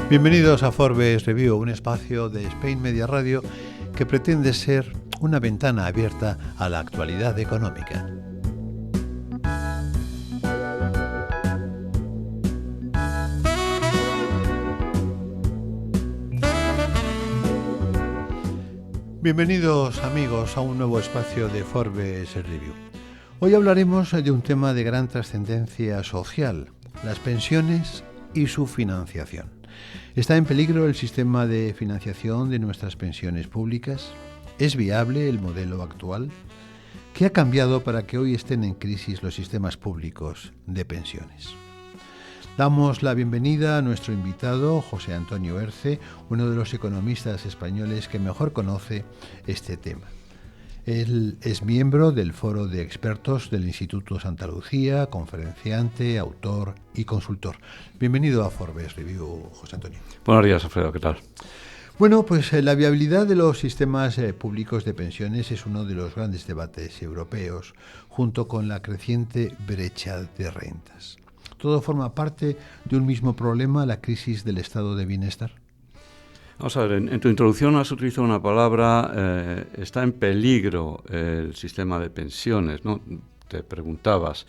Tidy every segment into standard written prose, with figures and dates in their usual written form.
Bienvenidos a Forbes Review, un espacio de Spain Media Radio que pretende ser una ventana abierta a la actualidad económica. Bienvenidos amigos a un nuevo espacio de Forbes Review. Hoy hablaremos de un tema de gran trascendencia social, las pensiones y su financiación. ¿Está en peligro el sistema de financiación de nuestras pensiones públicas? ¿Es viable el modelo actual? ¿Qué ha cambiado para que hoy estén en crisis los sistemas públicos de pensiones? Damos la bienvenida a nuestro invitado, José Antonio Erce, uno de los economistas españoles que mejor conoce este tema. Él es miembro del Foro de Expertos del Instituto Santa Lucía, conferenciante, autor y consultor. Bienvenido a Forbes Review, José Antonio. Buenos días, Alfredo, ¿qué tal? Bueno, pues la viabilidad de los sistemas públicos de pensiones es uno de los grandes debates europeos, junto con la creciente brecha de rentas. ¿Todo forma parte de un mismo problema, la crisis del estado de bienestar? Vamos a ver, en tu introducción has utilizado una palabra, está en peligro el sistema de pensiones, ¿no? Te preguntabas.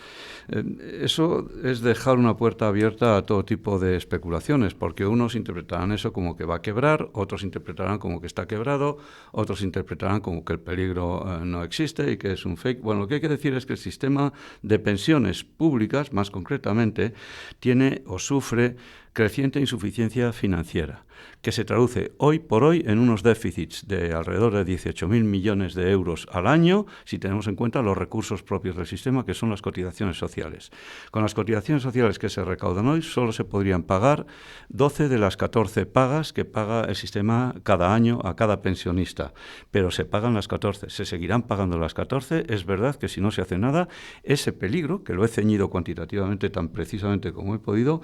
Eso es dejar una puerta abierta a todo tipo de especulaciones, porque unos interpretarán eso como que va a quebrar, otros interpretarán como que está quebrado, otros interpretarán como que el peligro no existe y que es un fake. Bueno, lo que hay que decir es que el sistema de pensiones públicas, más concretamente, tiene o sufre creciente insuficiencia financiera, que se traduce hoy por hoy en unos déficits de alrededor de 18.000 millones de euros al año, si tenemos en cuenta los recursos propios del sistema, que son las cotizaciones sociales. Con las cotizaciones sociales que se recaudan hoy, solo se podrían pagar 12 de las 14 pagas que paga el sistema cada año a cada pensionista, pero se pagan las 14, se seguirán pagando las 14. Es verdad que si no se hace nada, ese peligro, que lo he ceñido cuantitativamente tan precisamente como he podido,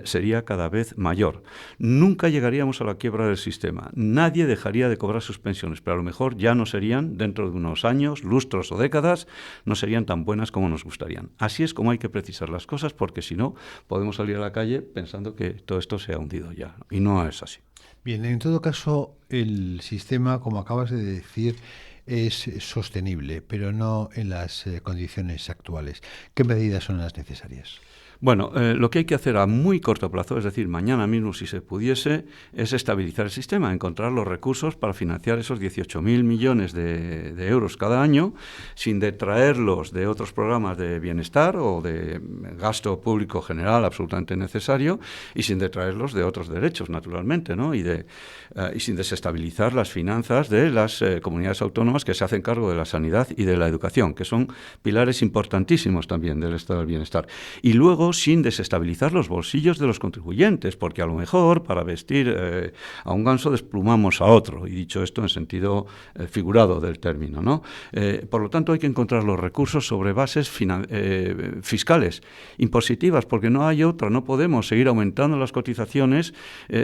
sería cada vez mayor. Nunca llegaríamos a la quiebra del sistema. Nadie dejaría de cobrar sus pensiones, pero a lo mejor ya no serían, dentro de unos años, lustros o décadas, no serían tan buenas como nos gustarían. Así es como hay que precisar las cosas, porque si no, podemos salir a la calle pensando que todo esto se ha hundido ya, y no es así. Bien, en todo caso, el sistema, como acabas de decir, es sostenible, pero no en las condiciones actuales. ¿Qué medidas son las necesarias? Bueno, lo que hay que hacer a muy corto plazo, es decir, mañana mismo si se pudiese, es estabilizar el sistema, encontrar los recursos para financiar esos 18.000 millones de euros cada año, sin detraerlos de otros programas de bienestar o de gasto público general absolutamente necesario, y sin detraerlos de otros derechos, naturalmente, ¿no? Y sin desestabilizar las finanzas de las comunidades autónomas que se hacen cargo de la sanidad y de la educación, que son pilares importantísimos también del estado del bienestar. Y luego, sin desestabilizar los bolsillos de los contribuyentes, porque a lo mejor para vestir a un ganso desplumamos a otro, y dicho esto en sentido figurado del término, ¿no? Por lo tanto, hay que encontrar los recursos sobre bases fiscales, impositivas, porque no hay otra. No podemos seguir aumentando las cotizaciones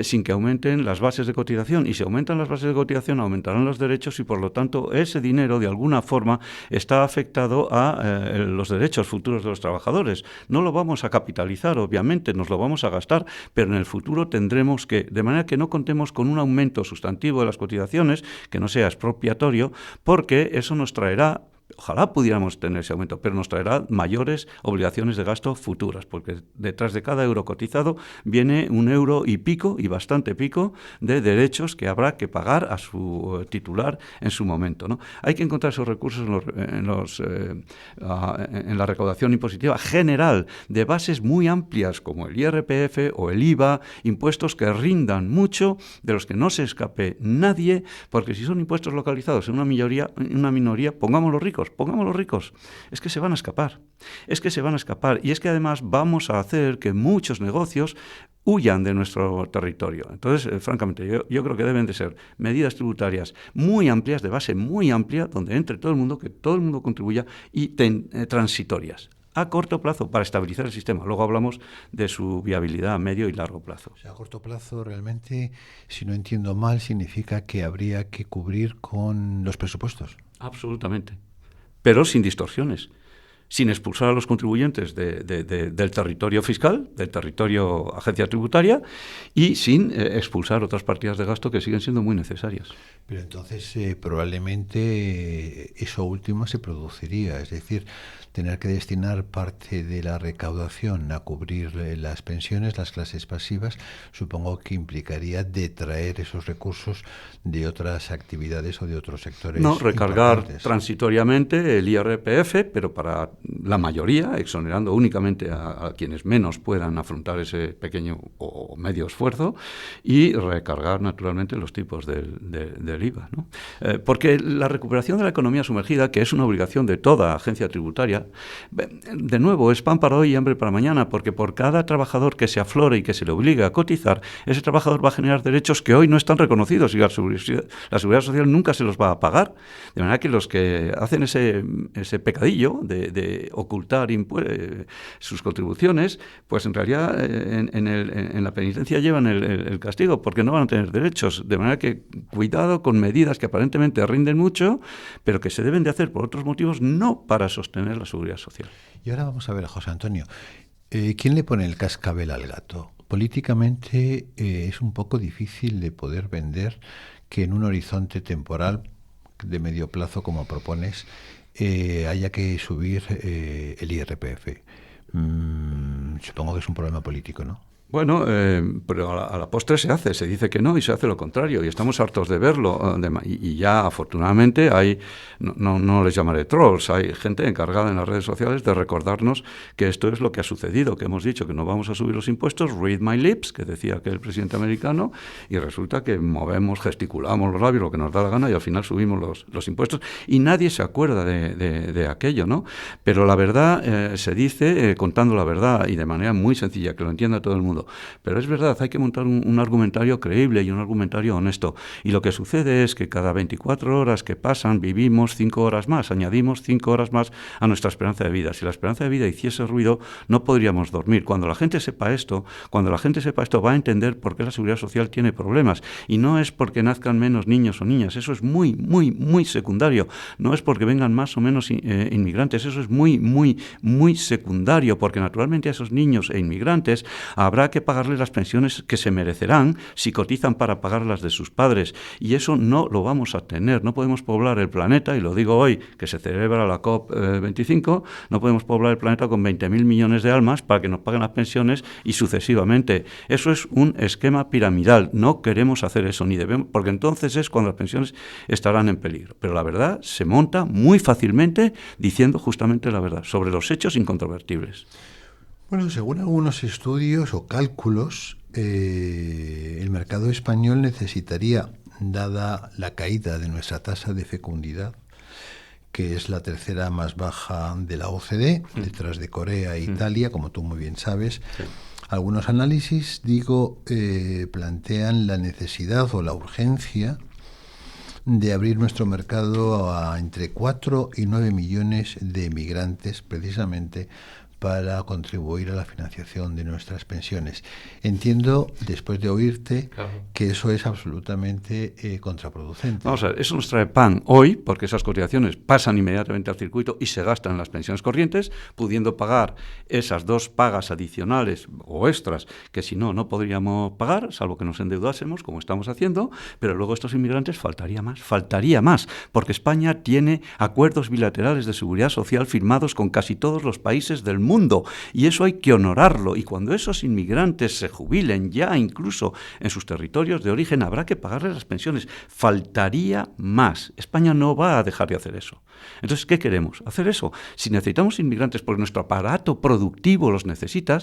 sin que aumenten las bases de cotización, y si aumentan las bases de cotización aumentarán los derechos, y por lo tanto ese dinero de alguna forma está afectado a los derechos futuros de los trabajadores. No lo vamos a capitalizar, obviamente, nos lo vamos a gastar, pero en el futuro tendremos que, de manera que no contemos con un aumento sustantivo de las cotizaciones, que no sea expropiatorio, porque eso nos traerá, ojalá pudiéramos tener ese aumento, pero nos traerá mayores obligaciones de gasto futuras, porque detrás de cada euro cotizado viene un euro y pico, y bastante pico, de derechos que habrá que pagar a su titular en su momento, ¿no? Hay que encontrar esos recursos en la recaudación impositiva general de bases muy amplias como el IRPF o el IVA, impuestos que rindan mucho, de los que no se escape nadie, porque si son impuestos localizados en una minoría, pongámoslos ricos, es que se van a escapar, y es que además vamos a hacer que muchos negocios huyan de nuestro territorio. Entonces, francamente, yo creo que deben de ser medidas tributarias muy amplias, de base muy amplia, donde entre todo el mundo, que todo el mundo contribuya, y transitorias, a corto plazo, para estabilizar el sistema. Luego hablamos de su viabilidad a medio y largo plazo. O sea, a corto plazo, realmente, si no entiendo mal, significa que habría que cubrir con los presupuestos. Absolutamente. Pero sin distorsiones. sin expulsar a los contribuyentes del territorio fiscal, del territorio agencia tributaria, y sin expulsar otras partidas de gasto que siguen siendo muy necesarias. Pero entonces probablemente eso último se produciría, es decir, tener que destinar parte de la recaudación a cubrir las pensiones, las clases pasivas, supongo que implicaría detraer esos recursos de otras actividades o de otros sectores. No, recargar transitoriamente el IRPF, pero para la mayoría, exonerando únicamente a quienes menos puedan afrontar ese pequeño o medio esfuerzo, y recargar naturalmente los tipos del IVA, ¿no? Porque la recuperación de la economía sumergida, que es una obligación de toda agencia tributaria, de nuevo, es pan para hoy y hambre para mañana, porque por cada trabajador que se aflore y que se le obligue a cotizar, ese trabajador va a generar derechos que hoy no están reconocidos y la seguridad social nunca se los va a pagar. De manera que los que hacen ese pecadillo de ocultar sus contribuciones, pues en realidad en la penitencia llevan el castigo, porque no van a tener derechos. De manera que cuidado con medidas que aparentemente rinden mucho, pero que se deben de hacer por otros motivos, no para sostener la seguridad social. Y ahora vamos a ver, José Antonio, ¿quién le pone el cascabel al gato? Políticamente es un poco difícil de poder vender que en un horizonte temporal de medio plazo, como propones, haya que subir el IRPF. Supongo que es un problema político, ¿no? Bueno, pero a la postre se dice que no y se hace lo contrario, y estamos hartos de verlo, y ya afortunadamente hay, no les llamaré trolls, hay gente encargada en las redes sociales de recordarnos que esto es lo que ha sucedido, que hemos dicho que no vamos a subir los impuestos, read my lips, que decía que el presidente americano, y resulta que gesticulamos los labios, lo que nos da la gana, y al final subimos los impuestos, y nadie se acuerda de aquello, ¿no? Pero la verdad se dice contando la verdad, y de manera muy sencilla, que lo entienda todo el mundo. Pero es verdad, hay que montar un argumentario creíble y un argumentario honesto. Y lo que sucede es que cada 24 horas que pasan vivimos 5 horas más, añadimos 5 horas más a nuestra esperanza de vida. Si la esperanza de vida hiciese ruido, no podríamos dormir. Cuando la gente sepa esto, va a entender por qué la seguridad social tiene problemas. Y no es porque nazcan menos niños o niñas, eso es muy, muy, muy secundario. No es porque vengan más o menos inmigrantes, eso es muy, muy, muy secundario, porque naturalmente a esos niños e inmigrantes habrá que pagarles las pensiones que se merecerán si cotizan para pagar las de sus padres, y eso no lo vamos a tener. No podemos poblar el planeta, y lo digo hoy que se celebra la COP25, no podemos poblar el planeta con 20.000 millones de almas para que nos paguen las pensiones y sucesivamente. Eso es un esquema piramidal, no queremos hacer eso, ni debemos, porque entonces es cuando las pensiones estarán en peligro. Pero la verdad se monta muy fácilmente diciendo justamente la verdad, sobre los hechos incontrovertibles. Bueno, según algunos estudios o cálculos, el mercado español necesitaría, dada la caída de nuestra tasa de fecundidad, que es la tercera más baja de la OCDE, detrás de Corea e Italia, como tú muy bien sabes. Sí. Algunos análisis, plantean la necesidad o la urgencia de abrir nuestro mercado a entre 4 y 9 millones de emigrantes, precisamente para contribuir a la financiación de nuestras pensiones. Entiendo, después de oírte, claro, que eso es absolutamente contraproducente. Vamos a ver, eso nos trae pan hoy, porque esas cotizaciones pasan inmediatamente al circuito y se gastan en las pensiones corrientes, pudiendo pagar esas 2 pagas adicionales o extras que si no podríamos pagar, salvo que nos endeudásemos, como estamos haciendo, pero luego estos inmigrantes faltaría más, porque España tiene acuerdos bilaterales de seguridad social firmados con casi todos los países del mundo, y eso hay que honorarlo, y cuando esos inmigrantes se jubilen ya incluso en sus territorios de origen habrá que pagarles las pensiones. Faltaría más. España no va a dejar de hacer eso. Entonces, ¿qué queremos? Hacer eso. Si necesitamos inmigrantes porque nuestro aparato productivo los necesita,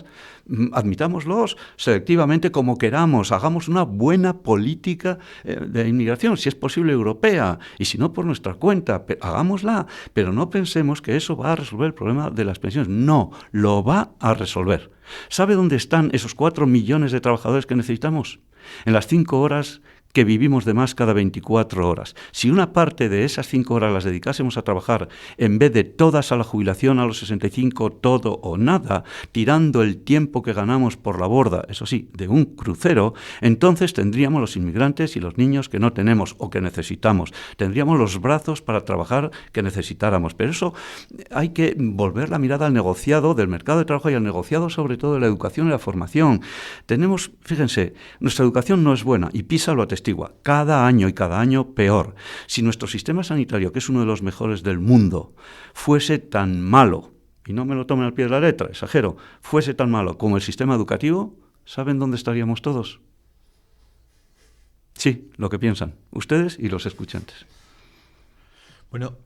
admitámoslos selectivamente como queramos, hagamos una buena política de inmigración, si es posible europea, y si no por nuestra cuenta, hagámosla, pero no pensemos que eso va a resolver el problema de las pensiones. No, lo va a resolver. ¿Sabe dónde están esos 4 millones de trabajadores que necesitamos? En las 5 horas que vivimos de más cada 24 horas. Si una parte de esas 5 horas las dedicásemos a trabajar en vez de todas a la jubilación a los 65, todo o nada, tirando el tiempo que ganamos por la borda, eso sí, de un crucero, entonces tendríamos los inmigrantes y los niños que no tenemos o que necesitamos. Tendríamos los brazos para trabajar que necesitáramos. Pero eso hay que volver la mirada al negociado del mercado de trabajo y al negociado sobre todo de la educación y la formación. Tenemos, fíjense, nuestra educación no es buena y PISA lo atestigua. Cada año y cada año peor. Si nuestro sistema sanitario, que es uno de los mejores del mundo, fuese tan malo, y no me lo tomen al pie de la letra, exagero, fuese tan malo como el sistema educativo, ¿saben dónde estaríamos todos? Sí, lo que piensan, ustedes y los escuchantes. Bueno,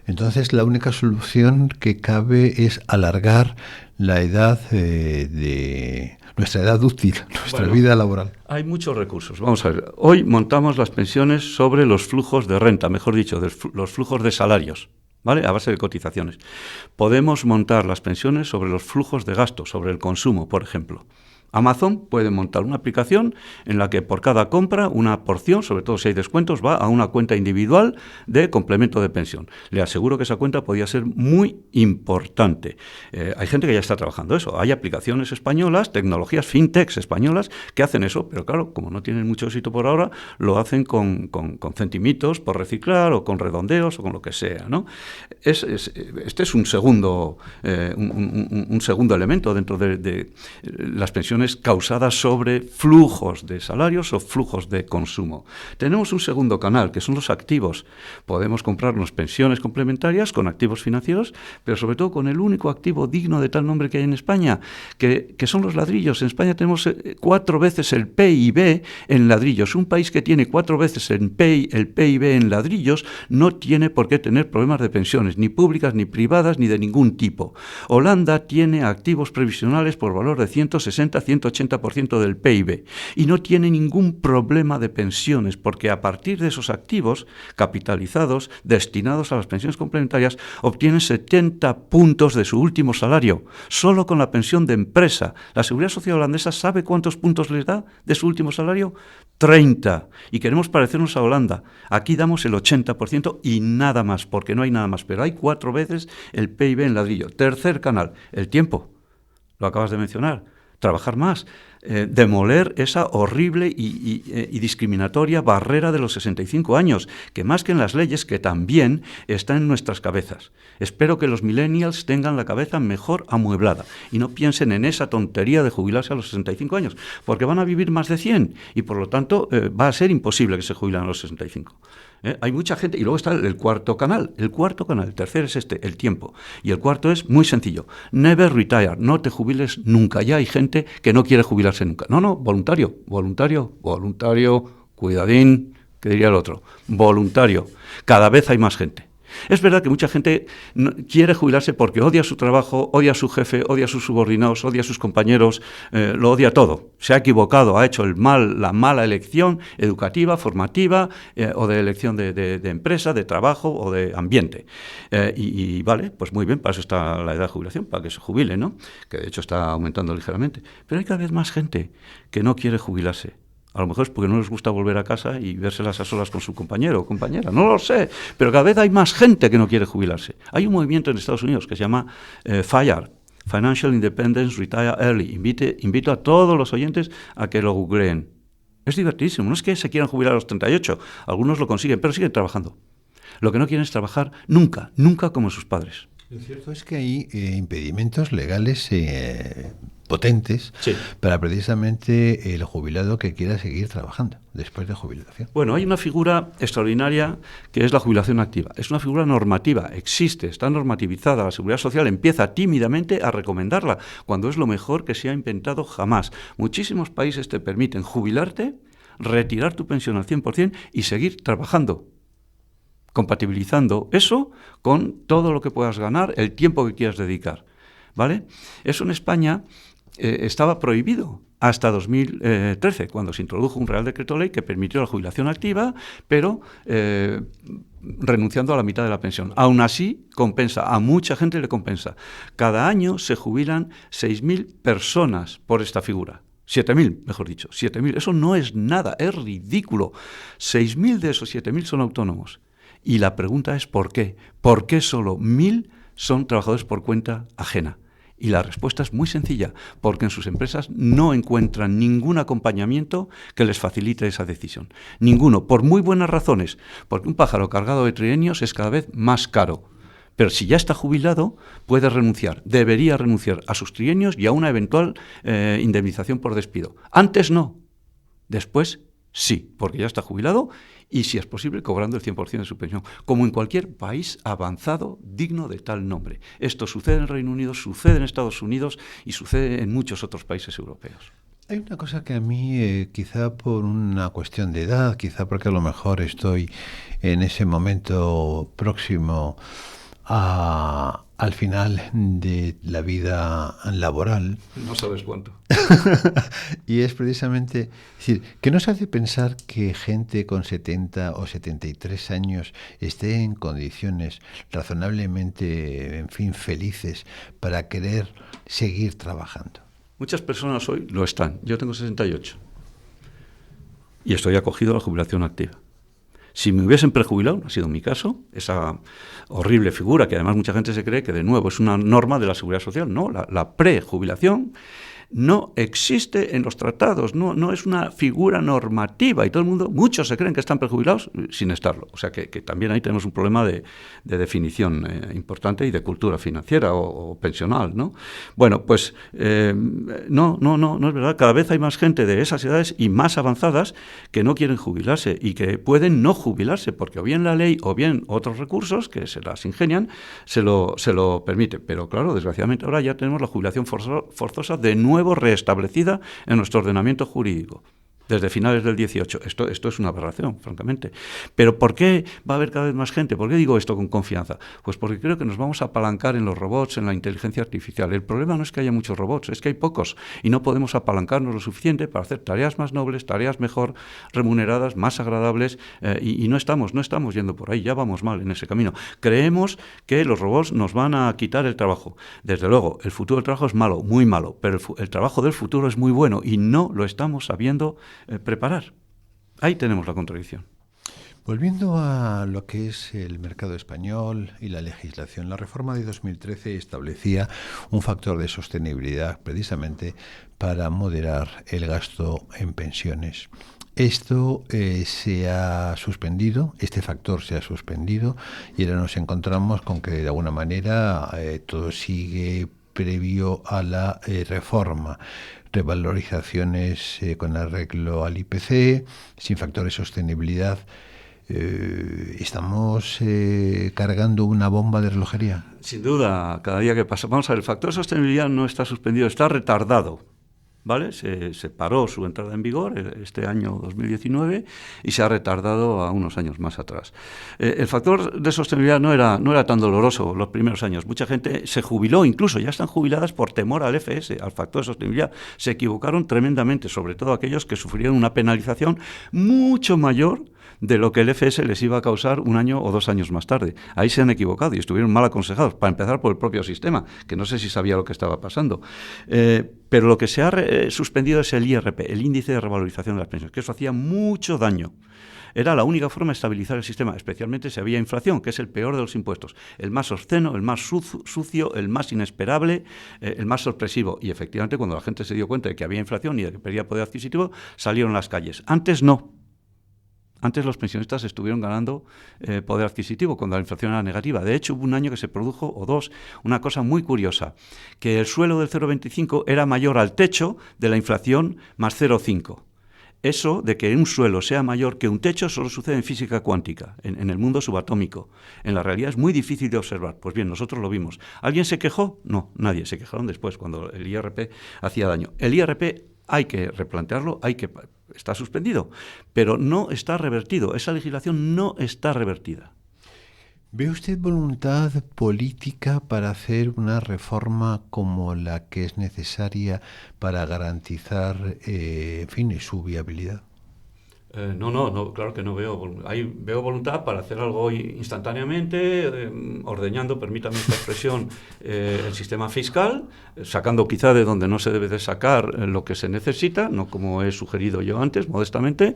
entonces la única solución que cabe es alargar la edad de nuestra edad útil, nuestra vida laboral. Hay muchos recursos. Vamos a ver, hoy montamos las pensiones sobre los flujos de renta, mejor dicho, los flujos de salarios, ¿vale? A base de cotizaciones. Podemos montar las pensiones sobre los flujos de gasto, sobre el consumo, por ejemplo. Amazon puede montar una aplicación en la que por cada compra una porción, sobre todo si hay descuentos, va a una cuenta individual de complemento de pensión. Le aseguro que esa cuenta podría ser muy importante. Hay gente que ya está trabajando eso. Hay aplicaciones españolas, tecnologías fintechs españolas que hacen eso, pero claro, como no tienen mucho éxito por ahora, lo hacen con centimitos por reciclar o con redondeos o con lo que sea, ¿no? Este es un segundo elemento dentro de las pensiones causadas sobre flujos de salarios o flujos de consumo. Tenemos un segundo canal, que son los activos. Podemos comprarnos pensiones complementarias con activos financieros, pero sobre todo con el único activo digno de tal nombre que hay en España, que son los ladrillos. En España tenemos 4 veces el PIB en ladrillos. Un país que tiene 4 veces el PIB en ladrillos no tiene por qué tener problemas de pensiones, ni públicas, ni privadas, ni de ningún tipo. Holanda tiene activos previsionales por valor de 160-180% del PIB y no tiene ningún problema de pensiones porque a partir de esos activos capitalizados destinados a las pensiones complementarias obtienen 70 puntos de su último salario, solo con la pensión de empresa. La Seguridad Social holandesa ¿sabe cuántos puntos les da de su último salario? 30. Y queremos parecernos a Holanda. Aquí damos el 80% y nada más, porque no hay nada más, pero hay 4 veces el PIB en ladrillo. Tercer canal, el tiempo. Lo acabas de mencionar. Trabajar más, demoler esa horrible y discriminatoria barrera de los 65 años, que más que en las leyes, que también está en nuestras cabezas. Espero que los millennials tengan la cabeza mejor amueblada y no piensen en esa tontería de jubilarse a los 65 años, porque van a vivir más de 100 y por lo tanto va a ser imposible que se jubilen a los 65. Hay mucha gente, y luego está el cuarto canal, el tercero es el tiempo, y el cuarto es muy sencillo, never retire, no te jubiles nunca. Ya hay gente que no quiere jubilarse nunca. No, voluntario, cuidadín, que diría el otro, voluntario. Cada vez hay más gente. Es verdad que mucha gente quiere jubilarse porque odia su trabajo, odia a su jefe, odia a sus subordinados, odia a sus compañeros, lo odia todo. Se ha equivocado, ha hecho la mala elección educativa, formativa o de elección de empresa, de trabajo o de ambiente. Y vale, pues muy bien, para eso está la edad de jubilación, para que se jubile, ¿no? Que de hecho está aumentando ligeramente. Pero hay cada vez más gente que no quiere jubilarse. A lo mejor es porque no les gusta volver a casa y vérselas a solas con su compañero o compañera. No lo sé, pero cada vez hay más gente que no quiere jubilarse. Hay un movimiento en Estados Unidos que se llama FIRE, Financial Independence Retire Early. Invito a todos los oyentes a que lo googleen. Es divertidísimo. No es que se quieran jubilar a los 38. Algunos lo consiguen, pero siguen trabajando. Lo que no quieren es trabajar nunca como sus padres. Lo cierto es que hay impedimentos legales potentes para precisamente el jubilado que quiera seguir trabajando después de jubilación. Bueno, hay una figura extraordinaria que es la jubilación activa. Es una figura normativa, existe, está normativizada. La Seguridad Social empieza tímidamente a recomendarla, cuando es lo mejor que se ha inventado jamás. Muchísimos países te permiten jubilarte, retirar tu pensión al 100% y seguir trabajando, compatibilizando eso con todo lo que puedas ganar, el tiempo que quieras dedicar, ¿vale? Eso en España estaba prohibido hasta 2013, cuando se introdujo un Real Decreto Ley que permitió la jubilación activa, pero renunciando a la mitad de la pensión. Aún así, compensa, a mucha gente le compensa. Cada año se jubilan 6.000 personas por esta figura. 7.000, mejor dicho, 7.000. Eso no es nada, es ridículo. 6.000 de esos 7.000 son autónomos. Y la pregunta es ¿por qué? ¿Por qué solo 1.000 son trabajadores por cuenta ajena? Y la respuesta es muy sencilla, porque en sus empresas no encuentran ningún acompañamiento que les facilite esa decisión. Ninguno, por muy buenas razones, porque un pájaro cargado de trienios es cada vez más caro. Pero si ya está jubilado, puede renunciar, debería renunciar a sus trienios y a una eventual indemnización por despido. Antes no, después sí, porque ya está jubilado y, si es posible, cobrando el 100% de su pensión, como en cualquier país avanzado digno de tal nombre. Esto sucede en el Reino Unido, sucede en Estados Unidos y sucede en muchos otros países europeos. Hay una cosa que a mí, quizá por una cuestión de edad, quizá porque a lo mejor estoy en ese momento próximo al final de la vida laboral. No sabes cuánto. Y es precisamente, es decir, que nos hace pensar que gente con 70 o 73 años esté en condiciones razonablemente, en fin, felices para querer seguir trabajando. Muchas personas hoy lo están. Yo tengo 68 y estoy acogido a la jubilación activa. Si me hubiesen prejubilado, no ha sido mi caso, esa horrible figura que además mucha gente se cree que de nuevo es una norma de la seguridad social. No, la prejubilación no existe en los tratados, no es una figura normativa y todo el mundo, muchos se creen que están prejubilados sin estarlo. O sea que también ahí tenemos un problema de definición importante y de cultura financiera o pensional, ¿no? Bueno, pues no es verdad. Cada vez hay más gente de esas edades y más avanzadas que no quieren jubilarse y que pueden no jubilarse porque o bien la ley o bien otros recursos que se las ingenian se lo permiten. Pero claro, desgraciadamente ahora ya tenemos la jubilación forzosa de nuevo restablecida en nuestro ordenamiento jurídico desde finales del 18. Esto es una aberración, francamente. Pero ¿por qué va a haber cada vez más gente? ¿Por qué digo esto con confianza? Pues porque creo que nos vamos a apalancar en los robots, en la inteligencia artificial. El problema no es que haya muchos robots, es que hay pocos y no podemos apalancarnos lo suficiente para hacer tareas más nobles, tareas mejor remuneradas, más agradables, y no estamos yendo por ahí, ya vamos mal en ese camino. Creemos que los robots nos van a quitar el trabajo. Desde luego, el futuro del trabajo es malo, muy malo, pero el trabajo del futuro es muy bueno y no lo estamos sabiendo preparar. Ahí tenemos la contradicción. Volviendo a lo que es el mercado español y la legislación, la reforma de 2013 establecía un factor de sostenibilidad precisamente para moderar el gasto en pensiones. Esto se ha suspendido, este factor se ha suspendido y ahora nos encontramos con que de alguna manera todo sigue previo a la reforma. Revalorizaciones con arreglo al IPC, sin factores de sostenibilidad. ¿Estamos cargando una bomba de relojería? Sin duda, cada día que pasa. Vamos a ver, el factor de sostenibilidad no está suspendido, está retardado. ¿Vale? Se paró su entrada en vigor este año 2019 y se ha retardado a unos años más atrás. El factor de sostenibilidad no era tan doloroso los primeros años. Mucha gente se jubiló, incluso ya están jubiladas por temor al FS, al factor de sostenibilidad. Se equivocaron tremendamente, sobre todo aquellos que sufrieron una penalización mucho mayor de lo que el FS les iba a causar un año o 2 años más tarde. Ahí se han equivocado y estuvieron mal aconsejados, para empezar por el propio sistema, que no sé si sabía lo que estaba pasando. Pero lo que se ha suspendido es el IRP, el índice de revalorización de las pensiones, que eso hacía mucho daño. Era la única forma de estabilizar el sistema, especialmente si había inflación, que es el peor de los impuestos, el más obsceno, el más sucio, el más inesperable, el más sorpresivo. Y efectivamente, cuando la gente se dio cuenta de que había inflación y de que perdía poder adquisitivo, salieron a las calles. Antes no. Antes los pensionistas estuvieron ganando poder adquisitivo cuando la inflación era negativa. De hecho, hubo un año que se produjo, o dos, una cosa muy curiosa, que el suelo del 0,25 era mayor al techo de la inflación más 0,5. Eso de que un suelo sea mayor que un techo solo sucede en física cuántica, en el mundo subatómico. En la realidad es muy difícil de observar. Pues bien, nosotros lo vimos. ¿Alguien se quejó? No, nadie. Se quejaron después, cuando el IRP hacía daño. El IRP hay que replantearlo, está suspendido, pero no está revertido. Esa legislación no está revertida. ¿Ve usted voluntad política para hacer una reforma como la que es necesaria para garantizar, su viabilidad? No, claro que no veo. Ahí veo voluntad para hacer algo instantáneamente, ordeñando, permítame esta expresión, el sistema fiscal, sacando quizá de donde no se debe de sacar lo que se necesita, no como he sugerido yo antes, modestamente,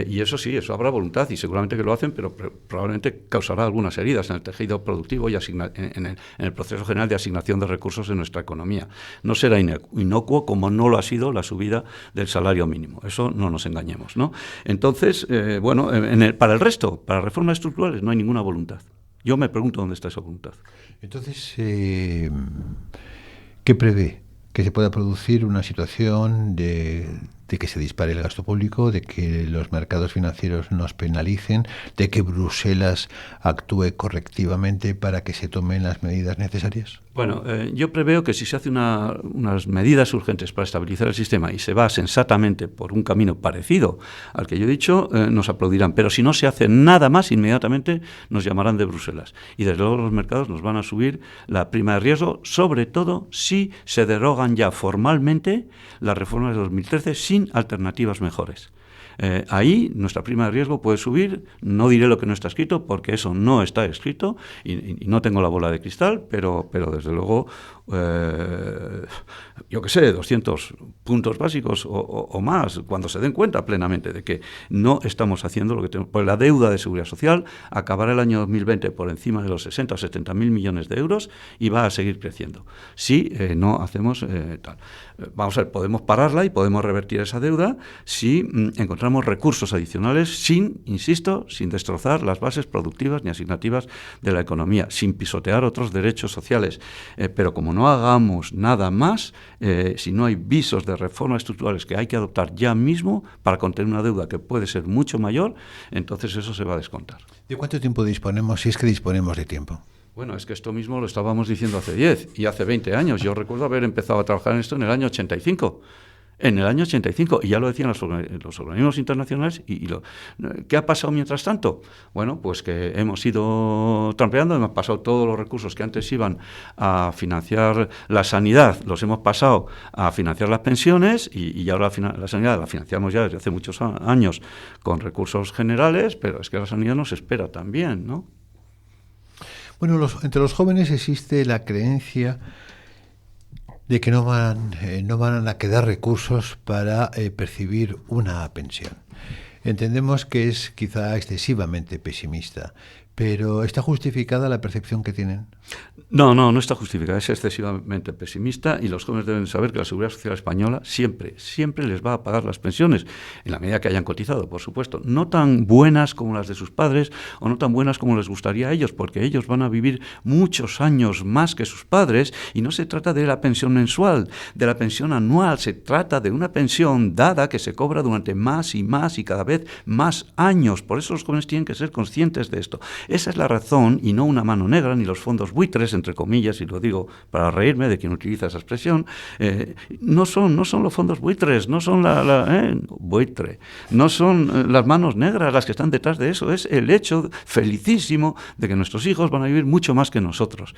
y eso sí, eso habrá voluntad y seguramente que lo hacen, pero probablemente causará algunas heridas en el tejido productivo y en el proceso general de asignación de recursos en nuestra economía. No será inocuo como no lo ha sido la subida del salario mínimo. Eso no nos engañemos, ¿no? Entonces, para el resto, para reformas estructurales, no hay ninguna voluntad. Yo me pregunto dónde está esa voluntad. Entonces, ¿qué prevé? Que se pueda producir una situación de que se dispare el gasto público, de que los mercados financieros nos penalicen, de que Bruselas actúe correctivamente para que se tomen las medidas necesarias. Bueno, yo preveo que si se hace unas medidas urgentes para estabilizar el sistema y se va sensatamente por un camino parecido al que yo he dicho, nos aplaudirán. Pero si no se hace nada más, inmediatamente nos llamarán de Bruselas. Y desde luego los mercados nos van a subir la prima de riesgo, sobre todo si se derogan ya formalmente las reformas de 2013 sin alternativas mejores. Ahí nuestra prima de riesgo puede subir, no diré lo que no está escrito porque eso no está escrito y no tengo la bola de cristal, pero desde luego, yo qué sé, 200 puntos básicos o más, cuando se den cuenta plenamente de que no estamos haciendo lo que tenemos. Pues la deuda de seguridad social acabará el año 2020 por encima de los 60 o 70 mil millones de euros y va a seguir creciendo. Si no hacemos tal. Vamos a ver, podemos pararla y podemos revertir esa deuda si encontramos recursos adicionales sin destrozar las bases productivas ni asignativas de la economía, sin pisotear otros derechos sociales. Pero como no hagamos nada más, si no hay visos de reformas estructurales que hay que adoptar ya mismo para contener una deuda que puede ser mucho mayor, entonces eso se va a descontar. ¿De cuánto tiempo disponemos, si es que disponemos de tiempo? Bueno, es que esto mismo lo estábamos diciendo hace 10 y hace 20 años. Yo recuerdo haber empezado a trabajar en esto en el año 85. En el año 85, y ya lo decían los organismos internacionales, ¿qué ha pasado mientras tanto? Bueno, pues que hemos ido trampeando, hemos pasado todos los recursos que antes iban a financiar la sanidad, los hemos pasado a financiar las pensiones, y ahora la sanidad la financiamos ya desde hace muchos años con recursos generales, pero es que la sanidad nos espera también, ¿no? Bueno, entre los jóvenes existe la creencia de que no van a quedar recursos para percibir una pensión. Entendemos que es quizá excesivamente pesimista, pero ¿está justificada la percepción que tienen? No está justificada, es excesivamente pesimista y los jóvenes deben saber que la Seguridad Social Española siempre les va a pagar las pensiones, en la medida que hayan cotizado, por supuesto, no tan buenas como las de sus padres o no tan buenas como les gustaría a ellos, porque ellos van a vivir muchos años más que sus padres y no se trata de la pensión mensual, de la pensión anual, se trata de una pensión dada que se cobra durante más y más y cada vez más años. Por eso los jóvenes tienen que ser conscientes de esto. Esa es la razón y no una mano negra ni los fondos buitres, entre comillas, y lo digo para reírme de quien utiliza esa expresión. No son los fondos buitres, no son buitre, no son las manos negras las que están detrás de eso, es el hecho felicísimo de que nuestros hijos van a vivir mucho más que nosotros.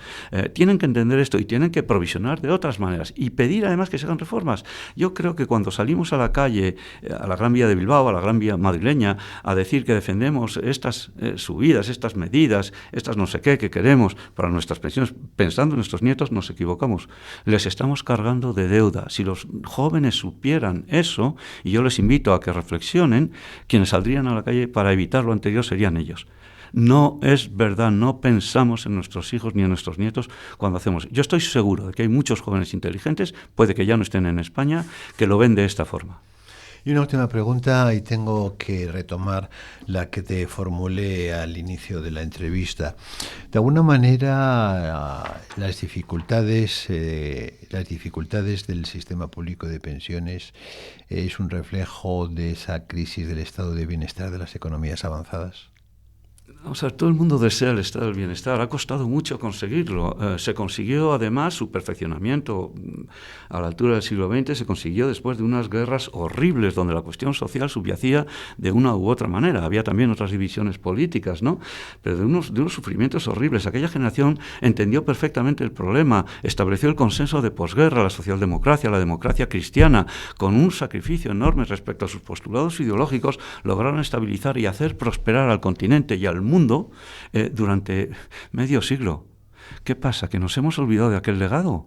Tienen que entender esto y tienen que provisionar de otras maneras y pedir además que se hagan reformas. Yo creo que cuando salimos a la calle, a la Gran Vía de Bilbao, a la Gran Vía madrileña, a decir que defendemos estas subidas, estas medidas, estas no sé qué que queremos para nuestras pensiones, pensando en nuestros nietos, nos equivocamos. Les estamos cargando de deuda. Si los jóvenes supieran eso, y yo les invito a que reflexionen, quienes saldrían a la calle para evitar lo anterior serían ellos. No es verdad, no pensamos en nuestros hijos ni en nuestros nietos cuando hacemos. Yo estoy seguro de que hay muchos jóvenes inteligentes, puede que ya no estén en España, que lo ven de esta forma. Y una última pregunta, y tengo que retomar la que te formulé al inicio de la entrevista. De alguna manera, las dificultades del sistema público de pensiones es un reflejo de esa crisis del estado de bienestar de las economías avanzadas. Vamos a ver, todo el mundo desea el estado del bienestar, ha costado mucho conseguirlo. Se consiguió además su perfeccionamiento a la altura del siglo XX, se consiguió después de unas guerras horribles donde la cuestión social subyacía de una u otra manera. Había también otras divisiones políticas, ¿no? Pero de unos sufrimientos horribles. Aquella generación entendió perfectamente el problema, estableció el consenso de posguerra, la socialdemocracia, la democracia cristiana, con un sacrificio enorme respecto a sus postulados ideológicos, lograron estabilizar y hacer prosperar al continente y al mundo durante medio siglo. ¿Qué pasa? ¿Que nos hemos olvidado de aquel legado?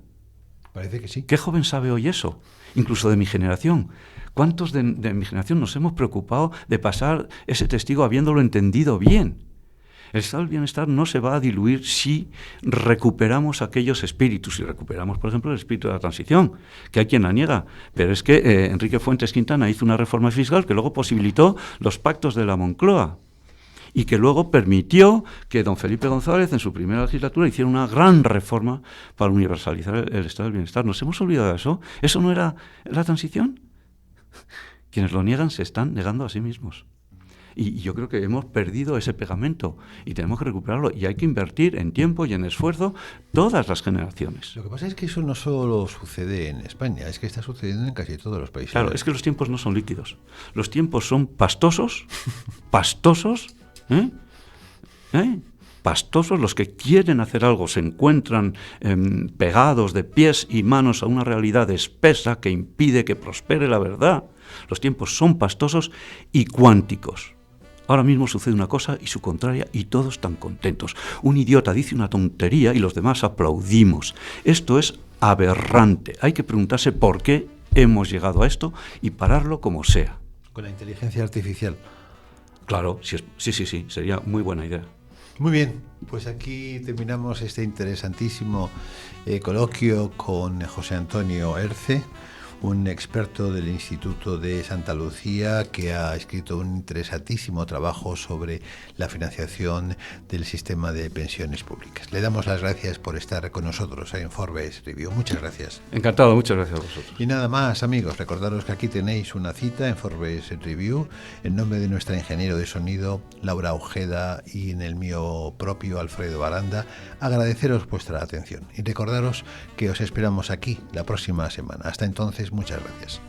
Parece que sí. ¿Qué joven sabe hoy eso? Incluso de mi generación. ¿Cuántos de mi generación nos hemos preocupado de pasar ese testigo habiéndolo entendido bien? El estado del bienestar no se va a diluir si recuperamos aquellos espíritus, si recuperamos, por ejemplo, el espíritu de la transición, que hay quien la niega. Pero es que Enrique Fuentes Quintana hizo una reforma fiscal que luego posibilitó los pactos de la Moncloa, y que luego permitió que don Felipe González en su primera legislatura hiciera una gran reforma para universalizar el estado del bienestar. ¿Nos hemos olvidado de eso? ¿Eso no era la transición? Quienes lo niegan se están negando a sí mismos. Y yo creo que hemos perdido ese pegamento y tenemos que recuperarlo, y hay que invertir en tiempo y en esfuerzo todas las generaciones. Lo que pasa es que eso no solo sucede en España, es que está sucediendo en casi todos los países. Claro, es que los tiempos no son líquidos. Los tiempos son pastosos, pastosos. Los que quieren hacer algo se encuentran pegados de pies y manos a una realidad espesa que impide que prospere la verdad. Los tiempos son pastosos y cuánticos. Ahora mismo sucede una cosa y su contraria y todos están contentos. Un idiota dice una tontería y los demás aplaudimos. Esto es aberrante. Hay que preguntarse por qué hemos llegado a esto y pararlo como sea. Con la inteligencia artificial. Claro, sí, sería muy buena idea. Muy bien, pues aquí terminamos este interesantísimo coloquio con José Antonio Erce, un experto del Instituto de Santa Lucía que ha escrito un interesantísimo trabajo sobre la financiación del sistema de pensiones públicas. Le damos las gracias por estar con nosotros en Forbes Review. Muchas gracias. Encantado, muchas gracias a vosotros. Y nada más, amigos, recordaros que aquí tenéis una cita en Forbes Review en nombre de nuestra ingeniero de sonido, Laura Ojeda, y en el mío propio, Alfredo Baranda. Agradeceros vuestra atención y recordaros que os esperamos aquí la próxima semana. Hasta entonces, muchas gracias.